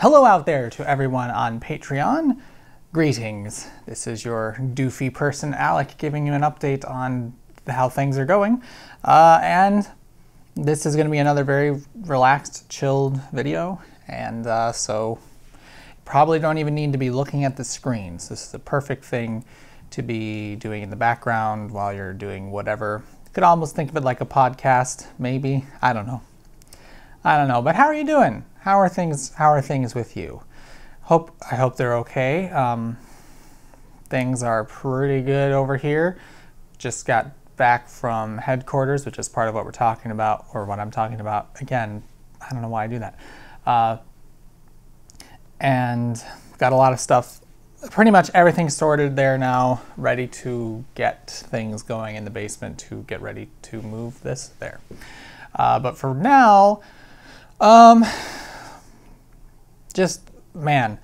Hello out there to everyone on Patreon. Greetings. This is your doofy person, Alec, giving you an update on how things are going. And this is going to be another very relaxed, chilled video. And so probably don't even need to be looking at the screens. This is the perfect thing to be doing in the background while you're doing whatever. You could almost think of it like a podcast, maybe. I don't know. But how are you doing? How are things with you? I hope they're okay. Things are pretty good over here. Just got back from headquarters, which is part of what we're talking about, or what I'm talking about. Again, I don't know why I do that. And got a lot of stuff, pretty much everything sorted there now, ready to get things going in the basement to get ready to move this there. But for now, man,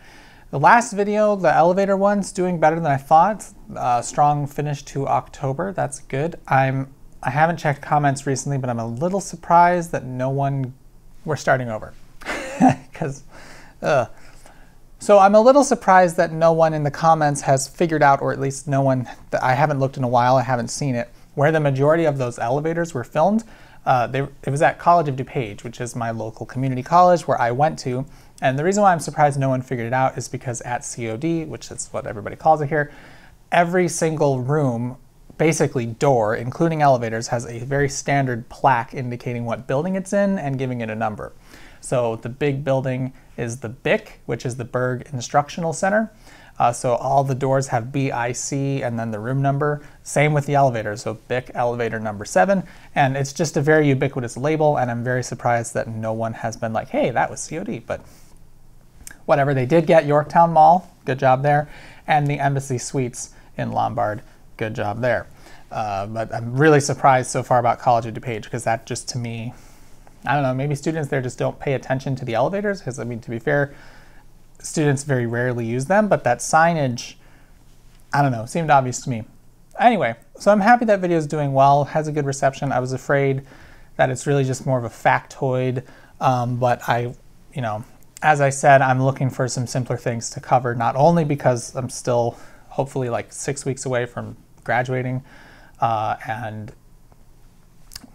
the last video, the elevator one's doing better than I thought. Strong finish to October, that's good. I haven't checked comments recently, but I'm a little surprised that we're starting over. So I'm a little surprised that no one in the comments has figured out, or at least no one, I haven't looked in a while, I haven't seen it, where the majority of those elevators were filmed. It was at College of DuPage, which is my local community college where I went to. And the reason why I'm surprised no one figured it out is because at COD, which is what everybody calls it here, every single room, basically door, including elevators, has a very standard plaque indicating what building it's in and giving it a number. So the big building is the BIC, which is the Berg Instructional Center. So all the doors have BIC and then the room number. Same with the elevator, so BIC elevator number 7. And it's just a very ubiquitous label, and I'm very surprised that no one has been like, hey, that was COD. But whatever, they did get Yorktown Mall, good job there, and the Embassy Suites in Lombard, good job there. But I'm really surprised so far about College of DuPage, because that just, to me, I don't know, maybe students there just don't pay attention to the elevators, because I mean, to be fair, students very rarely use them, but that signage, I don't know, seemed obvious to me. Anyway, so I'm happy that video is doing well, has a good reception. I was afraid that it's really just more of a factoid, but as I said, I'm looking for some simpler things to cover, not only because I'm still hopefully like 6 weeks away from graduating, and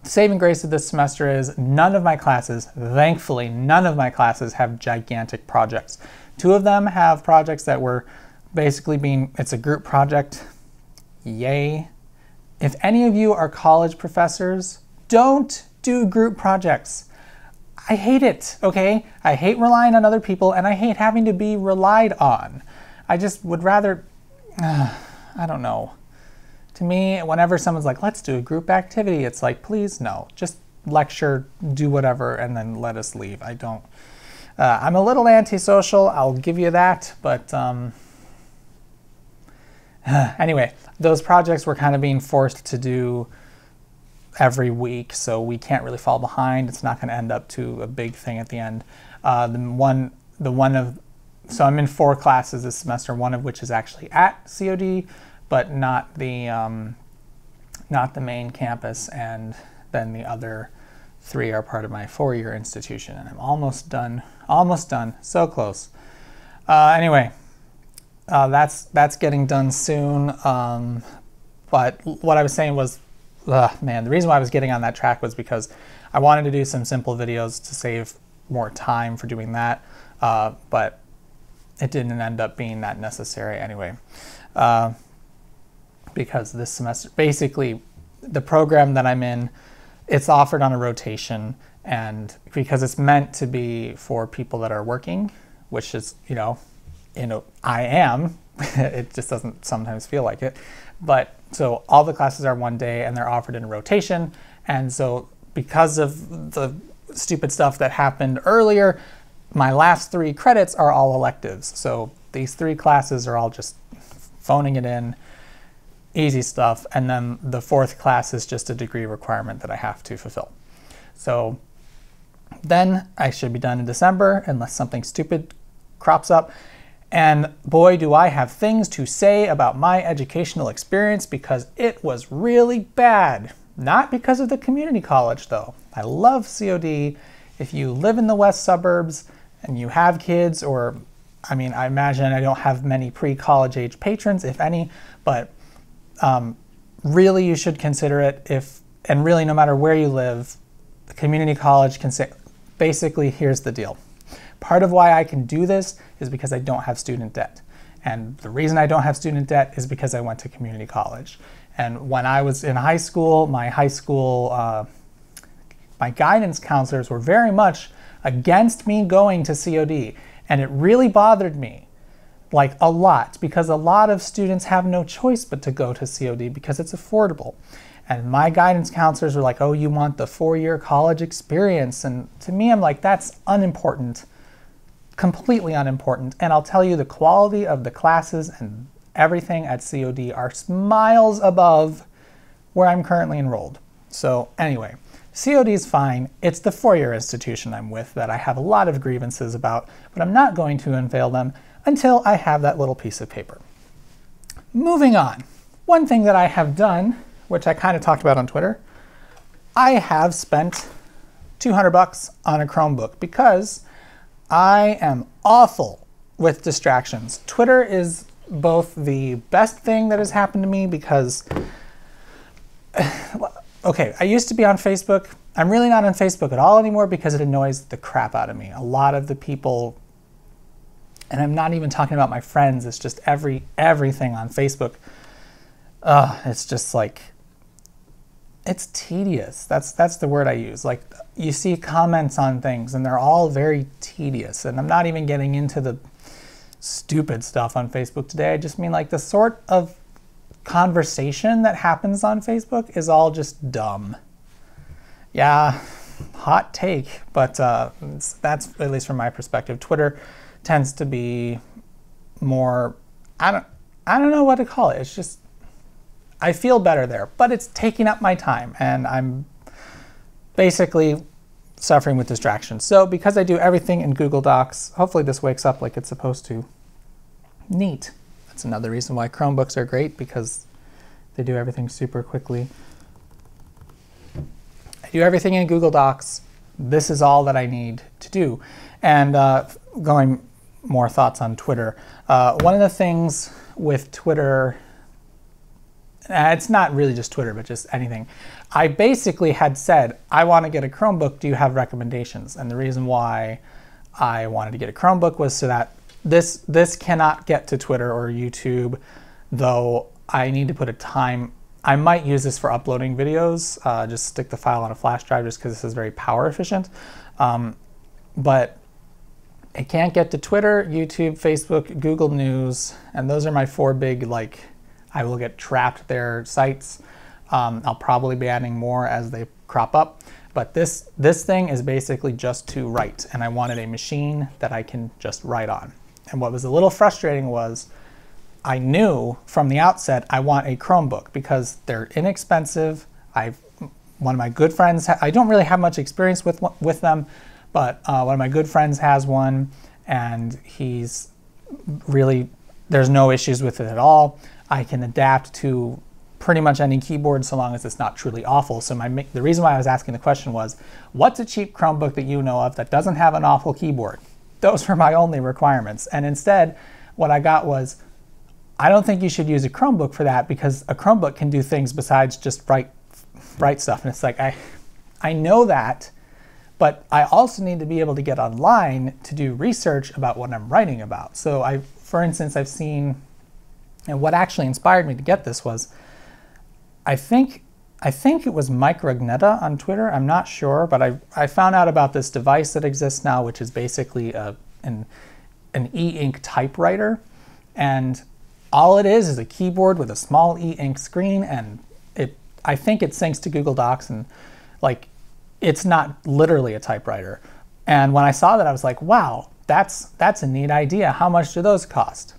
saving grace of this semester is none of my classes, thankfully, none of my classes have gigantic projects. 2 of them have projects that were basically it's a group project. Yay. If any of you are college professors, don't do group projects. I hate it, okay? I hate relying on other people, and I hate having to be relied on. I just would rather, I don't know. To me, whenever someone's like, let's do a group activity, it's like, please, no. Just lecture, do whatever, and then let us leave. I'm a little antisocial, I'll give you that, but anyway, those projects were kind of being forced to do every week, so we can't really fall behind. It's not going to end up to a big thing at the end. So I'm in 4 classes this semester, one of which is actually at COD, but not the main campus, and then the other 3 are part of my 4-year institution, and I'm almost done, so close. Anyway, that's getting done soon, but what I was saying was, man, the reason why I was getting on that track was because I wanted to do some simple videos to save more time for doing that, but it didn't end up being that necessary anyway. Because this semester, basically, the program that I'm in, it's offered on a rotation, and because it's meant to be for people that are working, which is, I am, it just doesn't sometimes feel like it, but so all the classes are one day and they're offered in a rotation, and so because of the stupid stuff that happened earlier, my last 3 credits are all electives, so these 3 classes are all just phoning it in, easy stuff, and then the 4th class is just a degree requirement that I have to fulfill. So then I should be done in December unless something stupid crops up, and boy do I have things to say about my educational experience, because it was really bad. Not because of the community college though. I love COD. If you live in the west suburbs and you have kids, or I mean, I imagine I don't have many pre-college age patrons, if any, but really you should consider it. And really no matter where you live, the community college can say, basically here's the deal. Part of why I can do this is because I don't have student debt. And the reason I don't have student debt is because I went to community college. And when I was in high school, my guidance counselors were very much against me going to COD. And it really bothered me, like a lot, because a lot of students have no choice but to go to COD because it's affordable. And my guidance counselors were like, oh, you want the 4-year college experience. And to me, I'm like, that's unimportant, completely unimportant. And I'll tell you, the quality of the classes and everything at COD are miles above where I'm currently enrolled. So anyway, COD is fine. It's the 4-year institution I'm with that I have a lot of grievances about, but I'm not going to unveil them until I have that little piece of paper. Moving on. One thing that I have done, which I kind of talked about on Twitter, I have spent $200 on a Chromebook because I am awful with distractions. Twitter is both the best thing that has happened to me because okay, I used to be on Facebook. I'm really not on Facebook at all anymore because it annoys the crap out of me. A lot of the people, and I'm not even talking about my friends, it's just everything on Facebook. It's just like, it's tedious. That's the word I use. Like, you see comments on things and they're all very tedious. And I'm not even getting into the stupid stuff on Facebook today. I just mean like the sort of conversation that happens on Facebook is all just dumb. Yeah, hot take, but that's at least from my perspective. Twitter tends to be more, I don't know what to call it. It's just, I feel better there, but it's taking up my time and I'm basically suffering with distractions. So because I do everything in Google Docs, hopefully this wakes up like it's supposed to. Neat. That's another reason why Chromebooks are great, because they do everything super quickly. I do everything in Google Docs. This is all that I need to do. And going more thoughts on Twitter. One of the things with Twitter, it's not really just Twitter, but just anything. I basically had said, I want to get a Chromebook. Do you have recommendations? And the reason why I wanted to get a Chromebook was so that this cannot get to Twitter or YouTube, though I need to put a time. I might use this for uploading videos, just stick the file on a flash drive just because this is very power efficient. But it can't get to Twitter, YouTube, Facebook, Google News, and those are my 4 big, like, I will get trapped there sites. I'll probably be adding more as they crop up. But this thing is basically just to write, and I wanted a machine that I can just write on. And what was a little frustrating was I knew from the outset I want a Chromebook because they're inexpensive. One of my good friends, I don't really have much experience with them, but one of my good friends has one, and he's really, there's no issues with it at all. I can adapt to pretty much any keyboard so long as it's not truly awful. So the reason why I was asking the question was, what's a cheap Chromebook that you know of that doesn't have an awful keyboard? Those were my only requirements. And instead, what I got was, I don't think you should use a Chromebook for that because a Chromebook can do things besides just write stuff. And it's like, I know that, but I also need to be able to get online to do research about what I'm writing about. So for instance, I've seen, and what actually inspired me to get this was, I think it was Mike Rugnetta on Twitter, I'm not sure, but I found out about this device that exists now, which is basically an e-ink typewriter. And all it is a keyboard with a small e-ink screen, and I think it syncs to Google Docs, and like, it's not literally a typewriter. And when I saw that, I was like, wow, that's a neat idea. How much do those cost?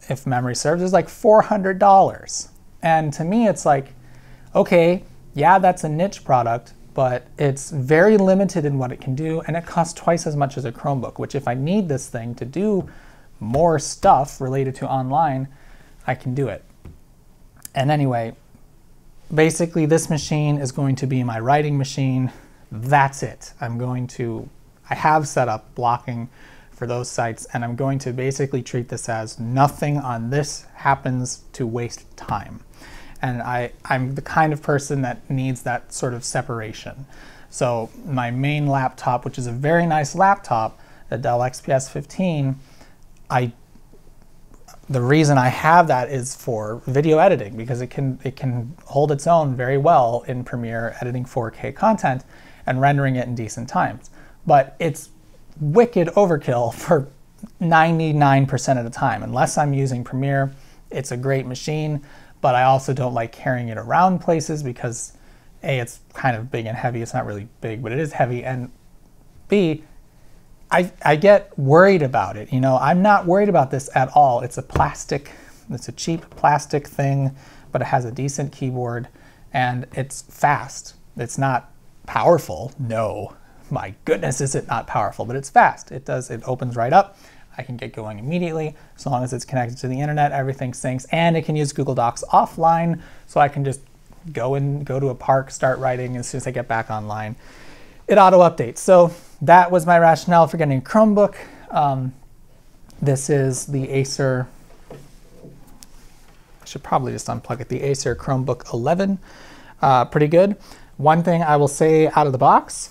If memory serves, it's like $400. And to me, it's like, okay, yeah, that's a niche product, but it's very limited in what it can do, and it costs twice as much as a Chromebook, which if I need this thing to do more stuff related to online, I can do it. And anyway, basically this machine is going to be my writing machine. That's it. I'm going to I have set up blocking for those sites, and I'm going to basically treat this as nothing on this happens to waste time. And I'm the kind of person that needs that sort of separation. So my main laptop, which is a very nice laptop, the Dell XPS 15, the reason I have that is for video editing, because it can hold its own very well in Premiere, editing 4K content and rendering it in decent times. But it's wicked overkill for 99% of the time. Unless I'm using Premiere, it's a great machine, but I also don't like carrying it around places because A, it's kind of big and heavy. It's not really big, but it is heavy, and B, I get worried about it. You know, I'm not worried about this at all. It's a cheap plastic thing, but it has a decent keyboard and it's fast. It's not powerful. No, my goodness, is it not powerful, but it's fast. It opens right up. I can get going immediately. As long as it's connected to the internet, everything syncs, and it can use Google Docs offline, so I can just go to a park, start writing, as soon as I get back online, it auto-updates. So that was my rationale for getting a Chromebook. This is the Acer, I should probably just unplug it, the Acer Chromebook 11. Pretty good. One thing I will say out of the box,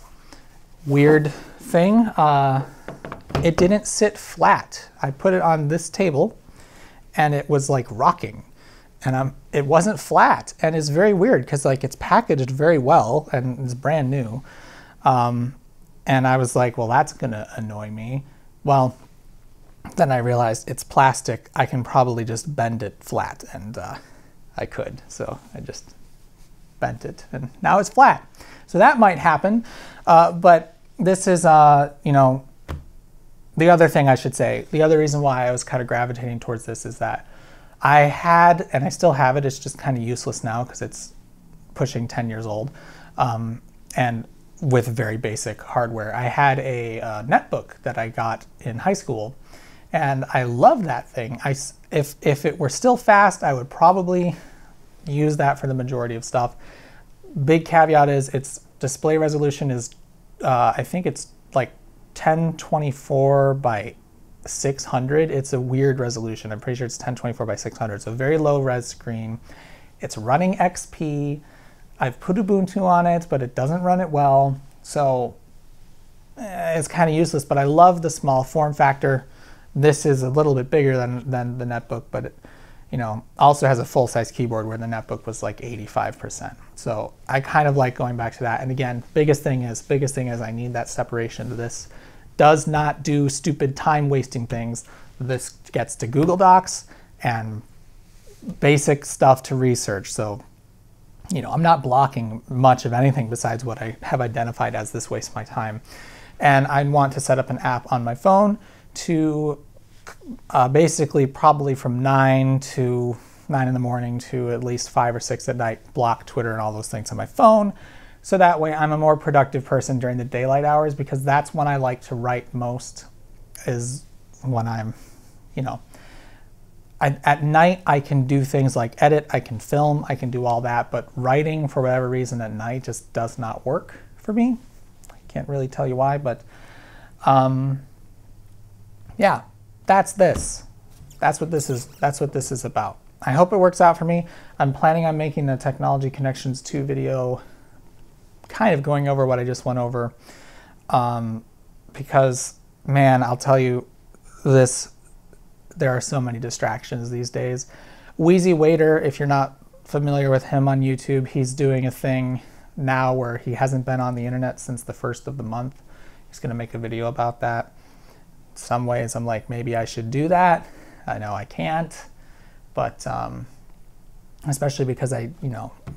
weird thing, it didn't sit flat. I put it on this table and it was like rocking, and it wasn't flat, and it's very weird because like it's packaged very well and it's brand new. And I was like, well, that's gonna annoy me. Well, then I realized it's plastic. I can probably just bend it flat, and I could. So I just bent it and now it's flat. So that might happen. But this is, you know, the other thing I should say, the other reason why I was kind of gravitating towards this is that I had, and I still have it, it's just kind of useless now because it's pushing 10 years old, and with very basic hardware. I had a netbook that I got in high school, and I love that thing. If it were still fast, I would probably use that for the majority of stuff. Big caveat is its display resolution is, I think it's like 1024 by 600. It's a weird resolution. I'm pretty sure it's 1024 by 600. It's a very low res screen. It's running XP. I've put Ubuntu on it, but it doesn't run it well. So it's kind of useless, but I love the small form factor. This is a little bit bigger than the netbook, but it, you know, also has a full-size keyboard where the netbook was like 85%. So I kind of like going back to that. And again, biggest thing is I need that separation. This does not do stupid time-wasting things. This gets to Google Docs and basic stuff to research. So, you know, I'm not blocking much of anything besides what I have identified as this wastes my time. And I want to set up an app on my phone to basically probably from 9 in the morning to at least 5 or 6 at night, block Twitter and all those things on my phone. So that way I'm a more productive person during the daylight hours, because that's when I like to write most, is when I'm, you know, at night I can do things like edit, I can film, I can do all that, but writing for whatever reason at night just does not work for me. I can't really tell you why, but yeah, that's this. That's what this is about. I hope it works out for me. I'm planning on making the Technology Connections 2 video kind of going over what I just went over, because, man, I'll tell you this, there are so many distractions these days. Wheezy Waiter, if you're not familiar with him on YouTube, he's doing a thing now where he hasn't been on the internet since the 1st of the month. He's going to make a video about that. In some ways I'm like, maybe I should do that. I know I can't, but especially because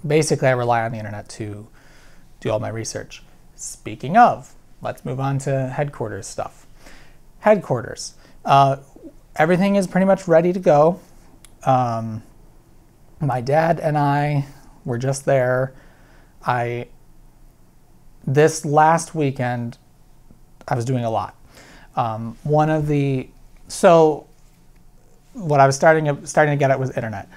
basically I rely on the internet to do all my research. Speaking of, let's move on to headquarters stuff. Headquarters. Everything is pretty much ready to go. My dad and I were just there. This last weekend, I was doing a lot. So what I was starting to get at was internet.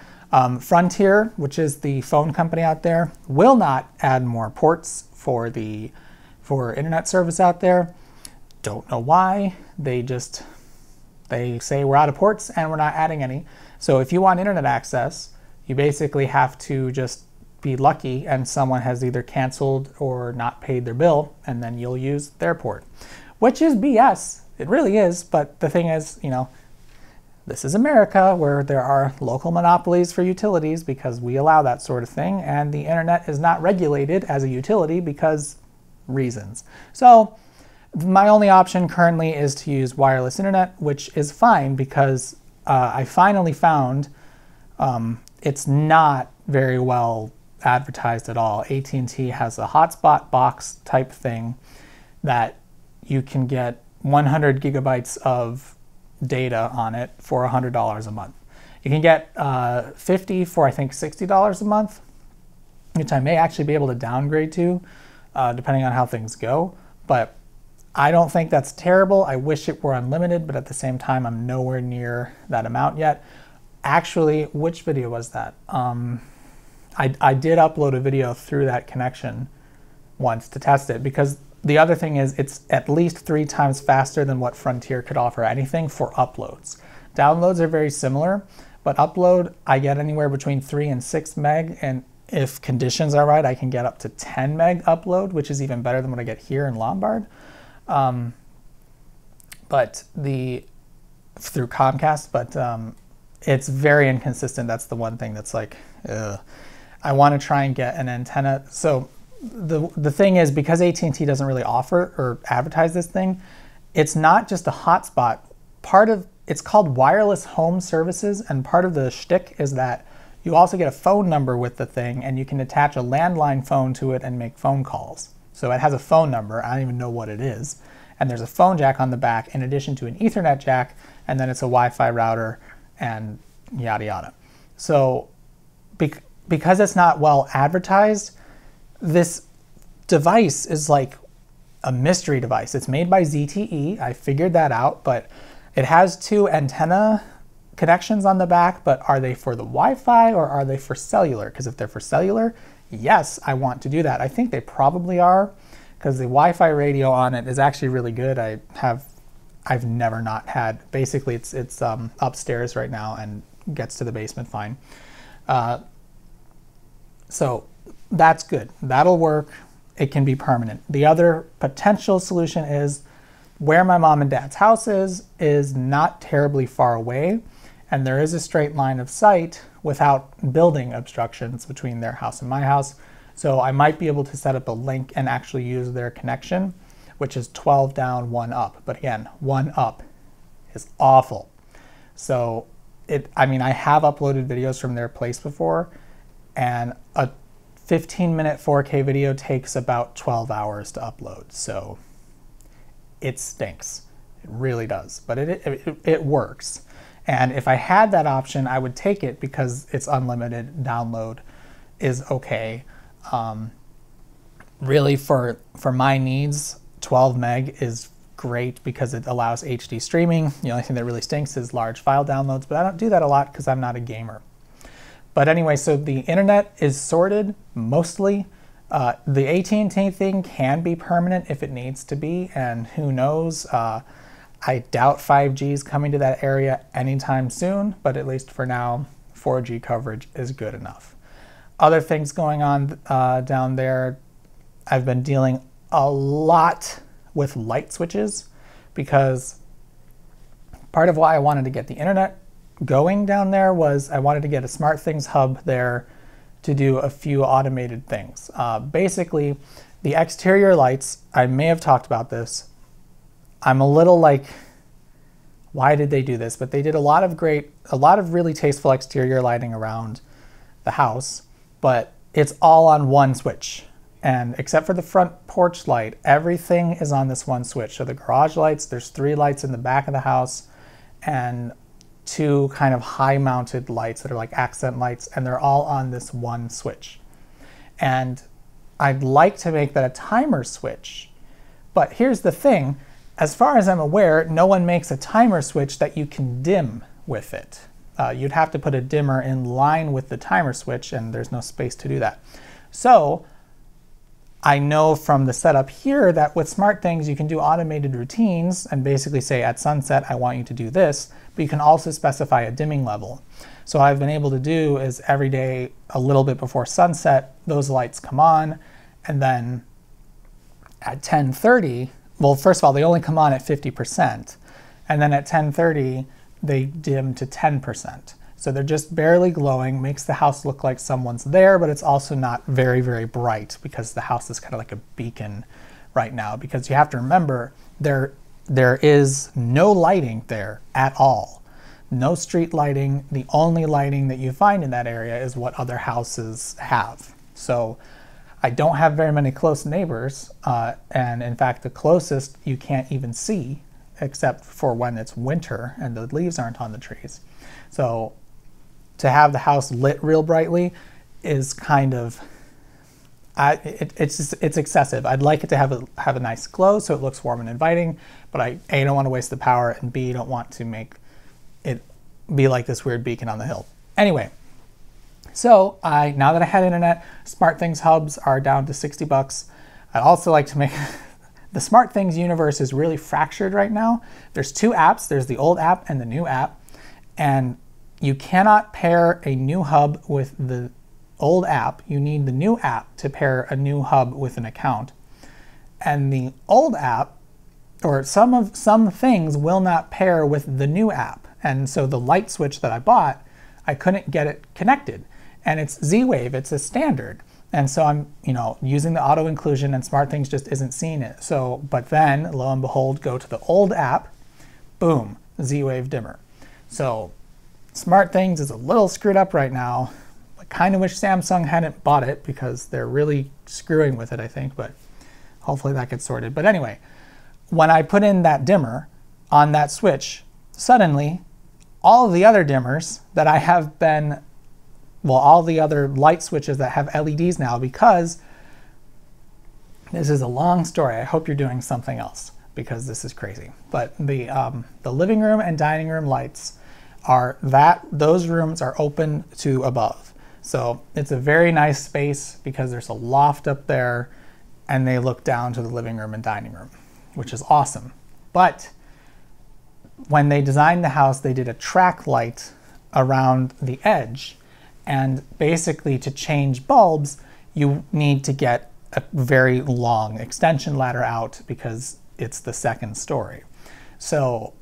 Frontier, which is the phone company out there, will not add more ports for internet service out there. don't know why. They say we're out of ports and we're not adding any. So if you want internet access, you basically have to just be lucky and someone has either canceled or not paid their bill, and then you'll use their port. Which is BS. It really is, but the thing is, you know, this is America where there are local monopolies for utilities because we allow that sort of thing, and the internet is not regulated as a utility because reasons. So my only option currently is to use wireless internet, which is fine because I finally found it's not very well advertised at all. AT&T has a hotspot box type thing that you can get 100 gigabytes of data on it for $100 a month. You can get 50 for I think $60 a month, which I may actually be able to downgrade to depending on how things go. But I don't think that's terrible. I wish it were unlimited, but at the same time, I'm nowhere near that amount yet. Actually, which video was that? I did upload a video through that connection once to test it, because the other thing is it's at least 3 times faster than what Frontier could offer anything for uploads. Downloads are very similar, but upload, I get anywhere between 3 and 6 meg, and if conditions are right, I can get up to 10 meg upload, which is even better than what I get here in Lombard. But through Comcast, but it's very inconsistent. That's the one thing that's like, ugh. I want to try and get an antenna. So the thing is, because AT&T doesn't really offer or advertise this thing, it's not just a hotspot. It's called wireless home services, and part of the shtick is that you also get a phone number with the thing, and you can attach a landline phone to it and make phone calls. So it has a phone number, I don't even know what it is, and there's a phone jack on the back in addition to an Ethernet jack, and then it's a Wi-Fi router and yada yada. So because it's not well advertised, this device is like a mystery device. It's made by ZTE, I figured that out, but it has 2 antenna connections on the back, but are they for the Wi-Fi or are they for cellular? Because if they're for cellular, yes, I want to do that. I think they probably are, because the Wi-Fi radio on it is actually really good. I've never not had, basically it's upstairs right now and gets to the basement fine. So that's good. That'll work. It can be permanent. The other potential solution is where my mom and dad's house is not terribly far away, and there is a straight line of sight without building obstructions between their house and my house. So I might be able to set up a link and actually use their connection, which is 12 down, 1 up. But again, 1 up is awful. So I mean, I have uploaded videos from their place before, and a 15-minute 4K video takes about 12 hours to upload. So it stinks. It really does. But it works. And if I had that option, I would take it because it's unlimited. Download is okay. Really, for my needs, 12 meg is great because it allows HD streaming. The only thing that really stinks is large file downloads, but I don't do that a lot because I'm not a gamer. But anyway, so the internet is sorted mostly. The AT&T thing can be permanent if it needs to be, and who knows. I doubt 5G is coming to that area anytime soon, but at least for now, 4G coverage is good enough. Other things going on down there, I've been dealing a lot with light switches, because part of why I wanted to get the internet going down there was I wanted to get a SmartThings hub there to do a few automated things. Basically, the exterior lights, I may have talked about this. I'm a little like, why did they do this? But they did a lot of really tasteful exterior lighting around the house, but it's all on one switch. And except for the front porch light, everything is on this one switch. So the garage lights, there's 3 lights in the back of the house, and 2 kind of high-mounted lights that are like accent lights, and they're all on this one switch. And I'd like to make that a timer switch. But here's the thing, as far as I'm aware, no one makes a timer switch that you can dim with it. You'd have to put a dimmer in line with the timer switch, and there's no space to do that. So I know from the setup here that with SmartThings you can do automated routines and basically say at sunset I want you to do this, but you can also specify a dimming level. So what I've been able to do is every day a little bit before sunset those lights come on, and then at 10:30, well, first of all, they only come on at 50%, and then at 10:30 they dim to 10%. So they're just barely glowing, makes the house look like someone's there, but it's also not very, very bright because the house is kind of like a beacon right now. Because you have to remember, there is no lighting there at all. No street lighting. The only lighting that you find in that area is what other houses have. So I don't have very many close neighbors, and in fact the closest you can't even see except for when it's winter and the leaves aren't on the trees. So to have the house lit real brightly is kind of, it's excessive. I'd like it to have a nice glow so it looks warm and inviting, but I A, don't want to waste the power, and B, don't want to make it be like this weird beacon on the hill. Anyway, so now that I had internet, SmartThings hubs are down to 60 bucks. I'd also like to make, the SmartThings universe is really fractured right now. There's two apps, there's the old app and the new app, and you cannot pair a new hub with the old app. You need the new app to pair a new hub with an account. And the old app, or some things will not pair with the new app. And so the light switch that I bought, I couldn't get it connected. And it's Z-Wave, it's a standard. And so I'm, using the auto inclusion, and SmartThings just isn't seeing it. So, but then, lo and behold, go to the old app, boom, Z-Wave dimmer. So SmartThings is a little screwed up right now. I kind of wish Samsung hadn't bought it because they're really screwing with it, I think, but hopefully that gets sorted. But anyway, when I put in that dimmer on that switch, suddenly all of the other dimmers that I have been, well, all the other light switches that have LEDs now, because this is a long story. I hope you're doing something else because this is crazy. But the living room and dining room lights those rooms are open to above. So it's a very nice space because there's a loft up there and they look down to the living room and dining room, which is awesome. But when they designed the house, they did a track light around the edge. And basically to change bulbs, you need to get a very long extension ladder out because it's the second story. So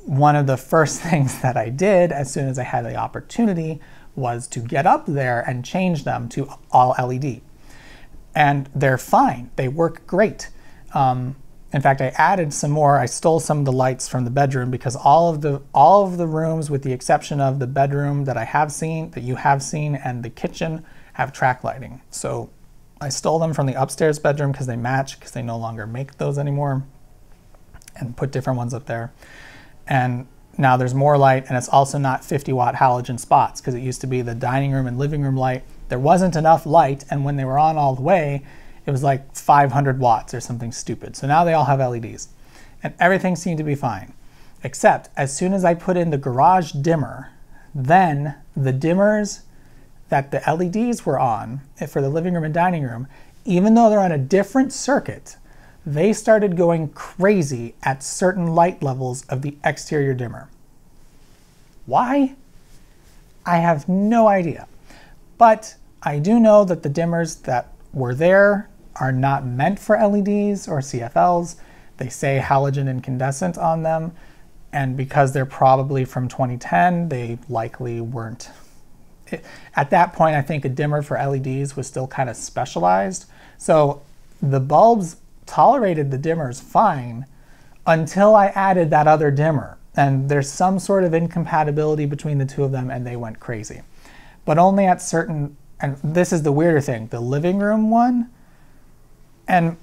one of the first things that I did as soon as I had the opportunity was to get up there and change them to all LED. And they're fine. They work great. In fact, I added some more. I stole some of the lights from the bedroom because all of the rooms, with the exception of the bedroom that you have seen, and the kitchen, have track lighting. So I stole them from the upstairs bedroom because they match, because they no longer make those anymore, and put different ones up there. And now there's more light, and it's also not 50-watt halogen spots, because it used to be the dining room and living room light. There wasn't enough light, and when they were on all the way, it was like 500 watts or something stupid. So now they all have LEDs. And everything seemed to be fine. Except as soon as I put in the garage dimmer, then the dimmers that the LEDs were on for the living room and dining room, even though they're on a different circuit, they started going crazy at certain light levels of the exterior dimmer. Why? I have no idea. But I do know that the dimmers that were there are not meant for LEDs or CFLs. They say halogen incandescent on them, and because they're probably from 2010, they likely weren't. At that point, I think a dimmer for LEDs was still kind of specialized. So the bulbs tolerated the dimmers fine until I added that other dimmer. And there's some sort of incompatibility between the two of them, and they went crazy. But only at certain, and this is the weirder thing, the living room one, and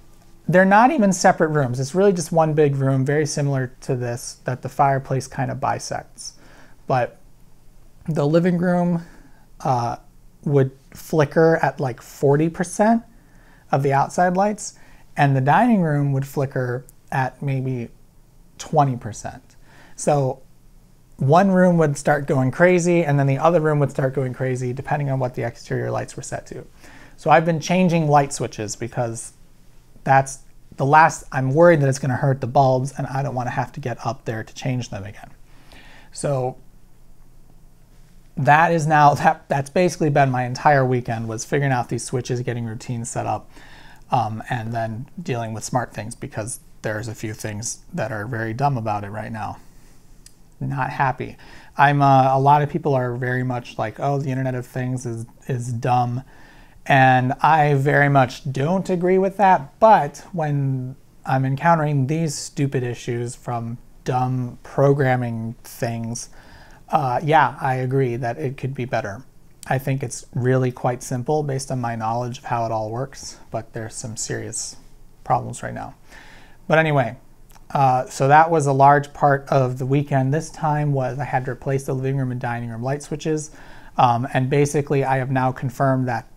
they're not even separate rooms. It's really just one big room, very similar to this, that the fireplace kind of bisects. But the living room would flicker at like 40% of the outside lights, and the dining room would flicker at maybe 20%. So one room would start going crazy, and then the other room would start going crazy, depending on what the exterior lights were set to. So I've been changing light switches because that's the last, I'm worried that it's going to hurt the bulbs and I don't want to have to get up there to change them again. So that is now, that's basically been my entire weekend, was figuring out these switches, getting routines set up, and then dealing with SmartThings, because there's a few things that are very dumb about it right now. Not happy. A lot of people are very much like, oh, the Internet of Things is dumb. And I very much don't agree with that, but when I'm encountering these stupid issues from dumb programming things, yeah, I agree that it could be better. I think it's really quite simple based on my knowledge of how it all works, but there's some serious problems right now. But anyway, so that was a large part of the weekend. This time was I had to replace the living room and dining room light switches, and basically I have now confirmed that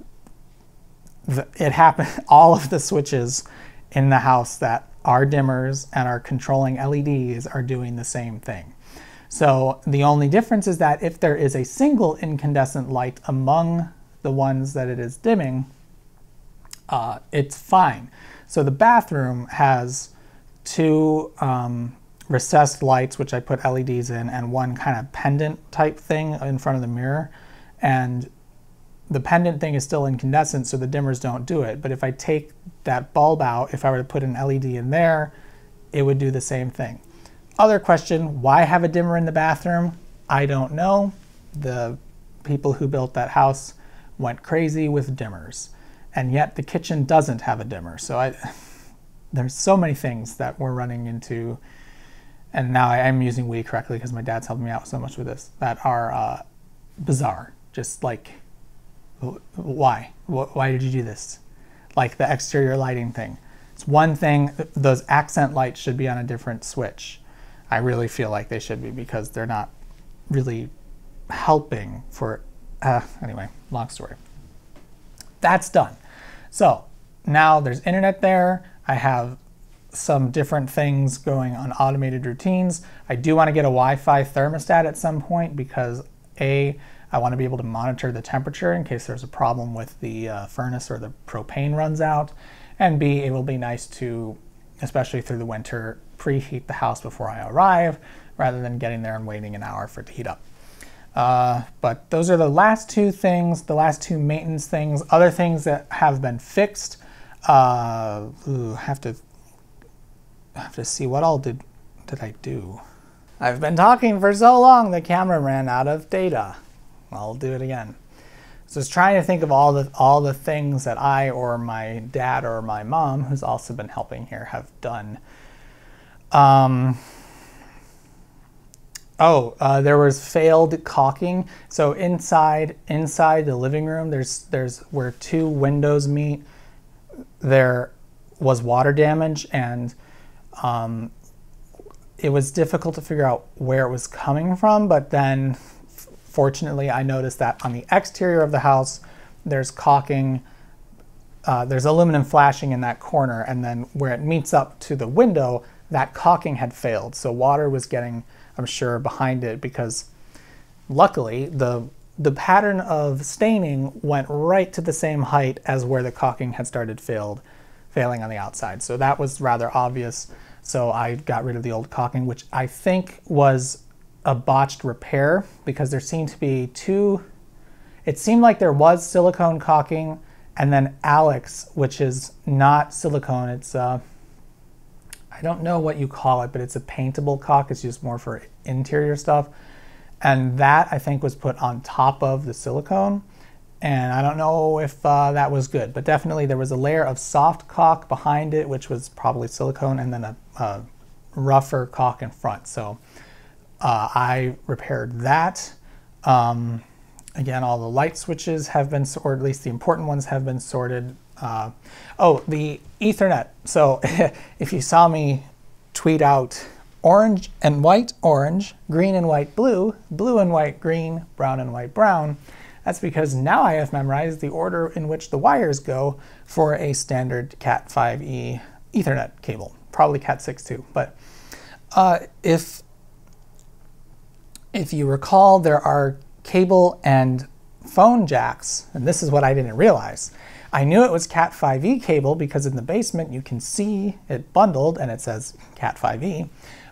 it happened. All of the switches in the house that are dimmers and are controlling LEDs are doing the same thing. So the only difference is that if there is a single incandescent light among the ones that it is dimming, it's fine. So the bathroom has two recessed lights, which I put LEDs in, and one kind of pendant type thing in front of the mirror. And the pendant thing is still incandescent, so the dimmers don't do it. But if I take that bulb out, if I were to put an LED in there, it would do the same thing. Other question, why have a dimmer in the bathroom? I don't know. The people who built that house went crazy with dimmers. And yet the kitchen doesn't have a dimmer. So there's so many things that we're running into, and now I'm using we correctly because my dad's helping me out so much with this, that are bizarre. Just like, why? Why did you do this? Like the exterior lighting thing. It's one thing, those accent lights should be on a different switch. I really feel like they should be, because they're not really helping for, anyway, long story. That's done. So now there's internet there. I have some different things going on automated routines. I do want to get a Wi-Fi thermostat at some point because A, I want to be able to monitor the temperature in case there's a problem with the furnace or the propane runs out. And B, it will be nice to, especially through the winter, preheat the house before I arrive rather than getting there and waiting an hour for it to heat up. But those are the last two things, the last two maintenance things. Other things that have been fixed. Have to see what all did I do. I've been talking for so long the camera ran out of data. I'll do it again. So I was trying to think of all the things that I or my dad or my mom, who's also been helping here, have done. There was failed caulking. So inside the living room, there's where two windows meet, there was water damage, and it was difficult to figure out where it was coming from, but then fortunately I noticed that on the exterior of the house there's caulking, there's aluminum flashing in that corner, and then where it meets up to the window, that caulking had failed. So water was getting, I'm sure, behind it, because luckily the pattern of staining went right to the same height as where the caulking had started failing on the outside. So that was rather obvious. So I got rid of the old caulking, which I think was a botched repair, because there seemed to be it seemed like there was silicone caulking and then Alex, which is not silicone. It's I don't know what you call it, but it's a paintable caulk. It's used more for interior stuff. And that, I think, was put on top of the silicone. And I don't know if that was good, but definitely there was a layer of soft caulk behind it, which was probably silicone, and then a rougher caulk in front. So I repaired that. Again, all the light switches have been, or at least the important ones have been sorted. The Ethernet. So if you saw me tweet out orange and white orange, green and white blue, blue and white green, brown and white brown, that's because now I have memorized the order in which the wires go for a standard Cat5e Ethernet cable. Probably Cat6 too, but if you recall, there are cable and phone jacks, and this is what I didn't realize. I knew it was Cat 5e cable because in the basement you can see it bundled and it says Cat 5e,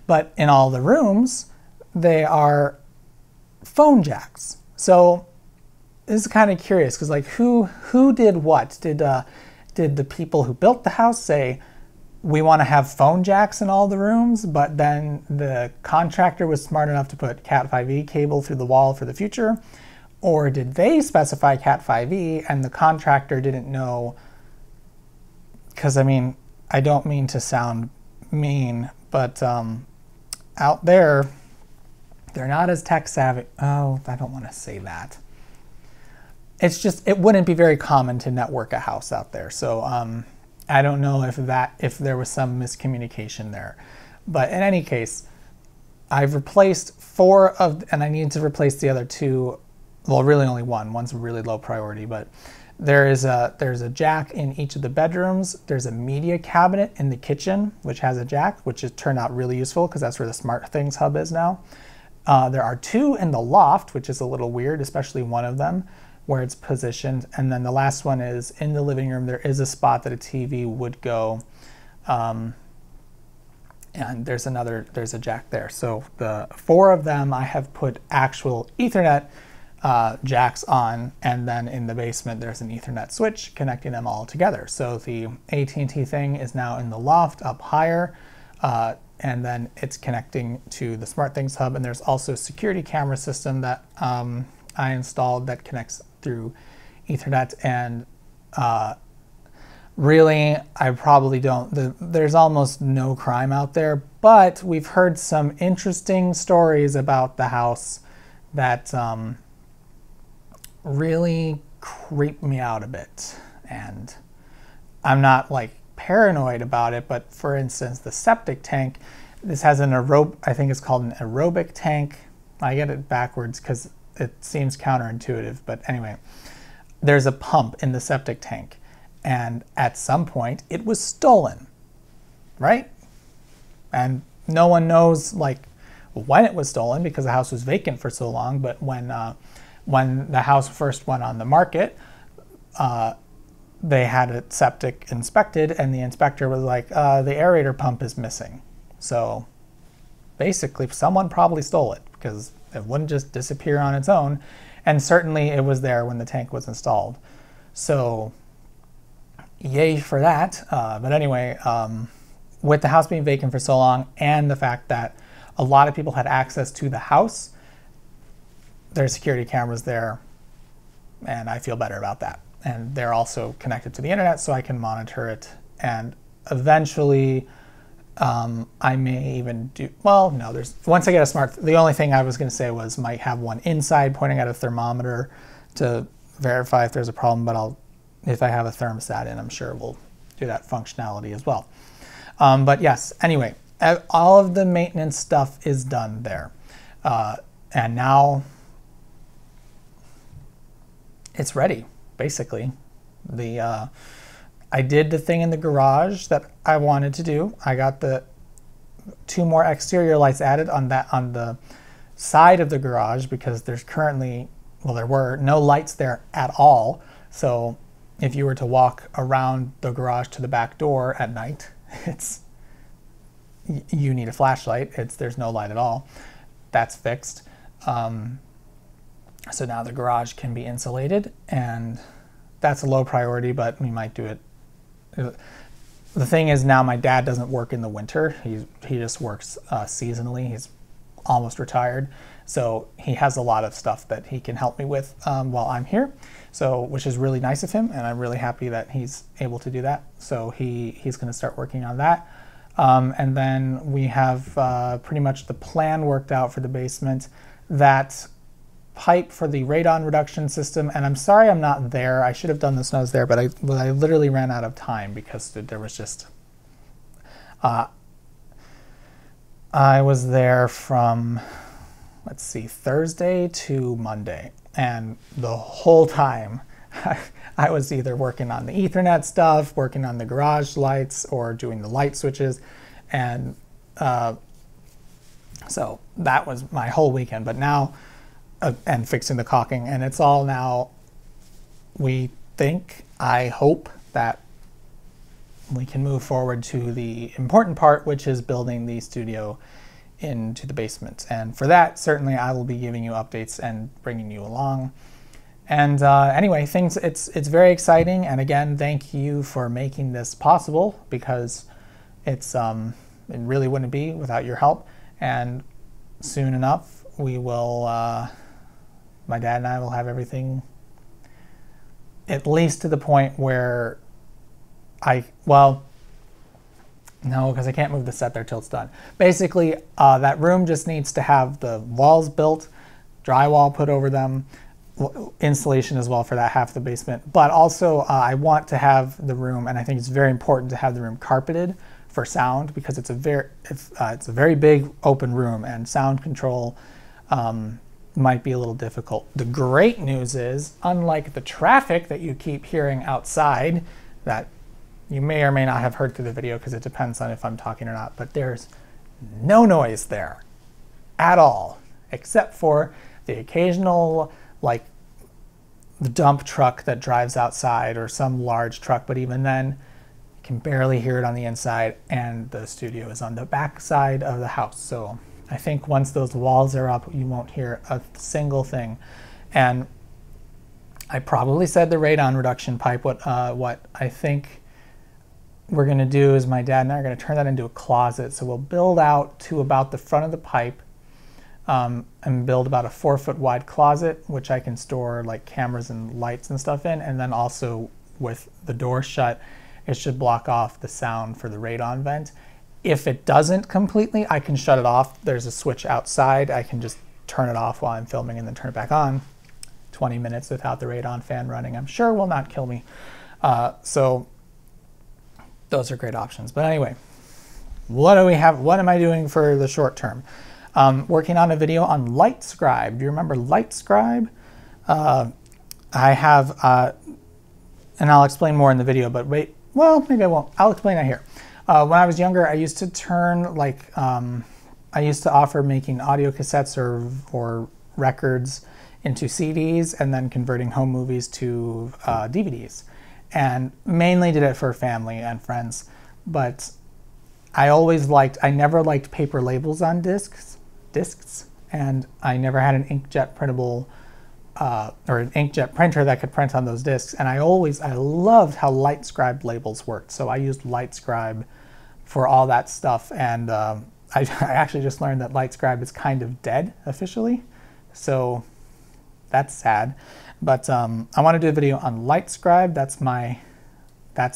but in all the rooms they are phone jacks. So this is kind of curious because like who did what? Did the people who built the house say we want to have phone jacks in all the rooms, but then the contractor was smart enough to put Cat 5e cable through the wall for the future? Or did they specify Cat 5e and the contractor didn't know? Because I mean, I don't mean to sound mean, but out there, they're not as tech savvy. Oh, I don't want to say that. It's just, it wouldn't be very common to network a house out there. So I don't know if there was some miscommunication there. But in any case, I've replaced 4 of, and I need to replace the other 2. Well, really only one. One's a really low priority, but there's a jack in each of the bedrooms. There's a media cabinet in the kitchen, which has a jack, which has turned out really useful because that's where the SmartThings hub is now. There are 2 in the loft, which is a little weird, especially one of them where it's positioned. And then the last one is in the living room. There is a spot that a TV would go. And there's a jack there. So the 4 of them I have put actual Ethernet jacks on, and then in the basement there's an Ethernet switch connecting them all together. So the AT&T thing is now in the loft up higher, and then it's connecting to the SmartThings hub, and there's also a security camera system that I installed that connects through Ethernet. And really, I probably don't, there's almost no crime out there, but we've heard some interesting stories about the house that really creep me out a bit. And I'm not like paranoid about it, but for instance, the septic tank, this has an I think it's called an aerobic tank. I get it backwards because it seems counterintuitive, but anyway, there's a pump in the septic tank, and at some point it was stolen, right? And no one knows like when it was stolen because the house was vacant for so long, but when the house first went on the market, they had a septic inspected, and the inspector was like, the aerator pump is missing. So basically someone probably stole it because it wouldn't just disappear on its own. And certainly it was there when the tank was installed. So yay for that. But anyway, with the house being vacant for so long and the fact that a lot of people had access to the house, there's security cameras there, and I feel better about that. And they're also connected to the internet so I can monitor it. And eventually I may even do, well, no, once I get the only thing I was going to say was might have one inside pointing at a thermometer to verify if there's a problem, but if I have a thermostat in, I'm sure we'll do that functionality as well. But yes, anyway, all of the maintenance stuff is done there. And now it's ready, basically. I did the thing in the garage that I wanted to do. I got the 2 more exterior lights added on the side of the garage because there's currently, well, there were no lights there at all. So if you were to walk around the garage to the back door at night, you need a flashlight. There's no light at all. That's fixed. So now the garage can be insulated, and that's a low priority, but we might do it. The thing is, now my dad doesn't work in the winter. He just works seasonally. He's almost retired, so he has a lot of stuff that he can help me with while I'm here. So, which is really nice of him, and I'm really happy that he's able to do that. So he's going to start working on that, and then we have pretty much the plan worked out for the basement. That pipe for the radon reduction system, and I'm sorry I'm not there. I should have done this when I was there, but I literally ran out of time because there was just I was there from, let's see, Thursday to Monday, and the whole time I was either working on the Ethernet stuff, working on the garage lights, or doing the light switches, and so that was my whole weekend. But now and fixing the caulking, and it's all now, we I hope that we can move forward to the important part, which is building the studio into the basement. And for that, certainly I will be giving you updates and bringing you along. And anyway, it's very exciting. And again, thank you for making this possible, because it really wouldn't be without your help. And soon enough, we will, my dad and I will have everything at least to the point where well, no, because I can't move the set there till it's done. Basically, that room just needs to have the walls built, drywall put over them, insulation as well for that half of the basement. But also, I want to have the room, and I think it's very important to have the room carpeted for sound, because it's a very big open room, and sound control might be a little difficult. The great news is, unlike the traffic that you keep hearing outside, that you may or may not have heard through the video, because it depends on if I'm talking or not, but there's no noise there at all, except for the occasional, like, the dump truck that drives outside, or some large truck, but even then, you can barely hear it on the inside, and the studio is on the back side of the house. So I think once those walls are up, you won't hear a single thing. And I probably said the radon reduction pipe. What I think we're going to do is my dad and I are going to turn that into a closet. So we'll build out to about the front of the pipe, and build about a 4-foot wide closet, which I can store like cameras and lights and stuff in. And then also, with the door shut, it should block off the sound for the radon vent. If it doesn't completely, I can shut it off. There's a switch outside. I can just turn it off while I'm filming and then turn it back on. 20 minutes without the radon fan running, I'm sure, will not kill me. So those are great options. But anyway, what do we have? What am I doing for the short term? Working on a video on LightScribe. Do you remember LightScribe? I have, and I'll explain more in the video, but wait, well, maybe I won't. I'll explain it here. When I was younger, I used to turn, like, I used to offer making audio cassettes or records into CDs, and then converting home movies to DVDs. And mainly did it for family and friends. But I never liked paper labels on discs, and I never had an inkjet printable, or an inkjet printer that could print on those discs. And I loved how LightScribe labels worked. So I used LightScribe for all that stuff. And I actually just learned that LightScribe is kind of dead officially. So that's sad. But I want to do a video on LightScribe. That's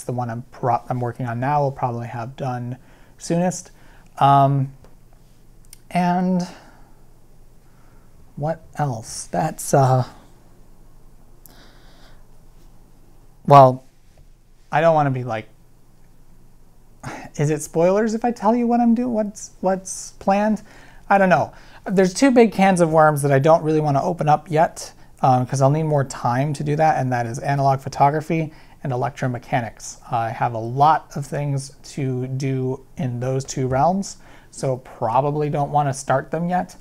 the one I'm working on now. We'll probably have done soonest. And what else? That's well, I don't want to be like, is it spoilers if I tell you what I'm doing? What's planned? I don't know. There's 2 big cans of worms that I don't really want to open up yet, because I'll need more time to do that, and that is analog photography and electromechanics. I have a lot of things to do in those 2 realms, so probably don't want to start them yet.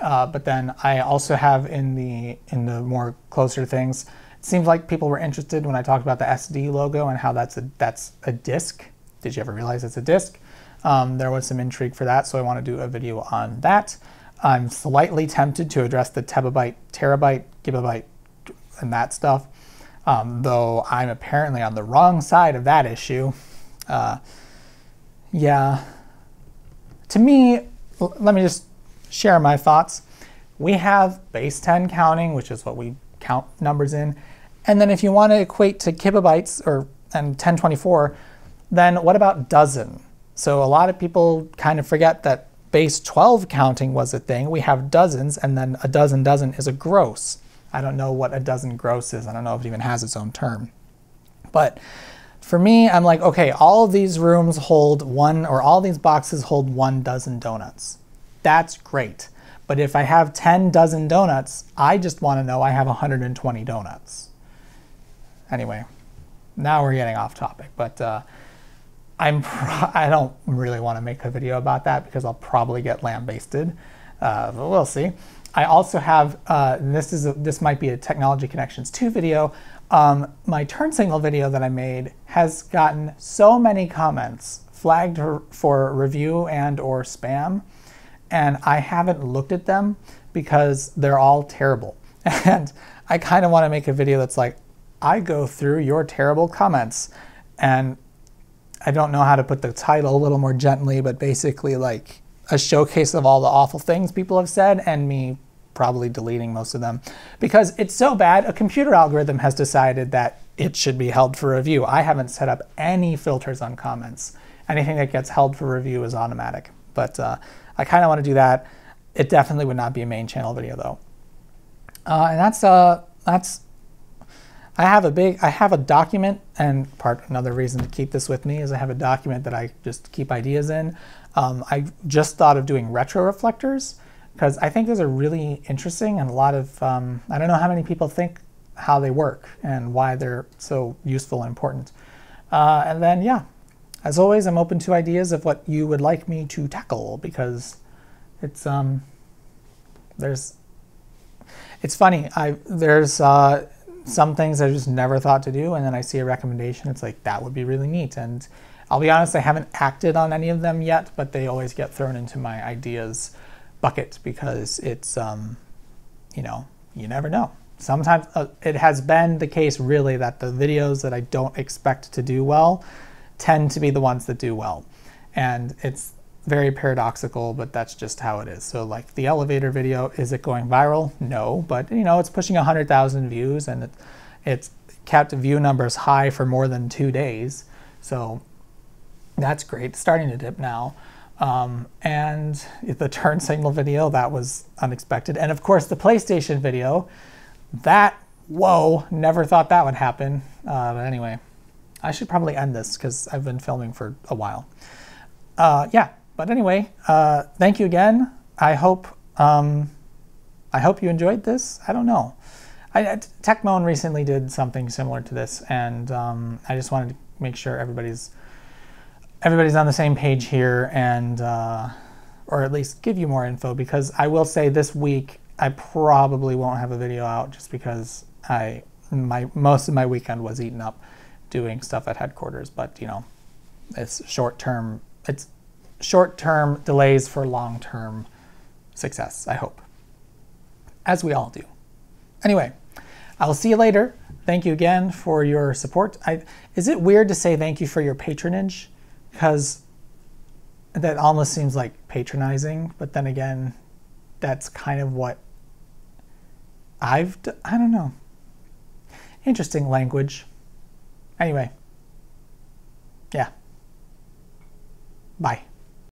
But then I also have in the more closer things, it seems like people were interested when I talked about the SD logo and how that's a disc. Did you ever realize it's a disc? There was some intrigue for that, so I want to do a video on that. I'm slightly tempted to address the terabyte, gigabyte, and that stuff, though I'm apparently on the wrong side of that issue. Yeah. To me, let me just share my thoughts. We have base 10 counting, which is what we count numbers in. And then if you want to equate to kilobytes and 1024, then what about dozen? So a lot of people kind of forget that base 12 counting was a thing. We have dozens, and then a dozen is a gross. I don't know what a dozen gross is. I don't know if it even has its own term. But for me, I'm like, okay, all of these rooms hold all these boxes hold 1 dozen donuts. That's great. But if I have 10 dozen donuts, I just want to know I have 120 donuts. Anyway, now we're getting off topic, but I don't really want to make a video about that because I'll probably get lambasted, but we'll see. I also have, this might be a Technology Connections 2 video, My turn signal video that I made has gotten so many comments flagged for review and or spam, and I haven't looked at them because they're all terrible. And I kind of want to make a video that's like, I go through your terrible comments, and I don't know how to put the title a little more gently, but basically like a showcase of all the awful things people have said and me probably deleting most of them. Because it's so bad, a computer algorithm has decided that it should be held for review. I haven't set up any filters on comments. Anything that gets held for review is automatic. But I kind of want to do that. It definitely would not be a main channel video though. And that's I have a document, and another reason to keep this with me is I have a document that I just keep ideas in. I just thought of doing retroreflectors because I think those are really interesting, and a lot of, I don't know how many people think how they work and why they're so useful and important. And then, yeah, as always, I'm open to ideas of what you would like me to tackle, because it's, it's funny, there's some things I just never thought to do, and then I see a recommendation, it's like, that would be really neat. And I'll be honest, I haven't acted on any of them yet, but they always get thrown into my ideas bucket because it's, you know, you never know. Sometimes it has been the case really that the videos that I don't expect to do well tend to be the ones that do well. And it's very paradoxical, but that's just how it is. So like the elevator video, is it going viral? No, but you know, it's pushing 100,000 views, and it's kept view numbers high for more than 2 days. So that's great. It's starting to dip now. And the turn signal video, that was unexpected. And of course the PlayStation video, that, whoa, never thought that would happen. But anyway, I should probably end this because I've been filming for a while. Yeah, but anyway, thank you again. I hope you enjoyed this. I don't know. Techmoan recently did something similar to this, and I just wanted to make sure everybody's on the same page here, and or at least give you more info, because I will say this week I probably won't have a video out just because most of my weekend was eaten up doing stuff at headquarters. But you know, it's short-term delays for long-term success, I hope, as we all do. Anyway, I'll see you later. Thank you again for your support. Is it weird to say thank you for your patronage? Because that almost seems like patronizing, but then again, that's kind of what I don't know. Interesting language. Anyway, yeah. Bye.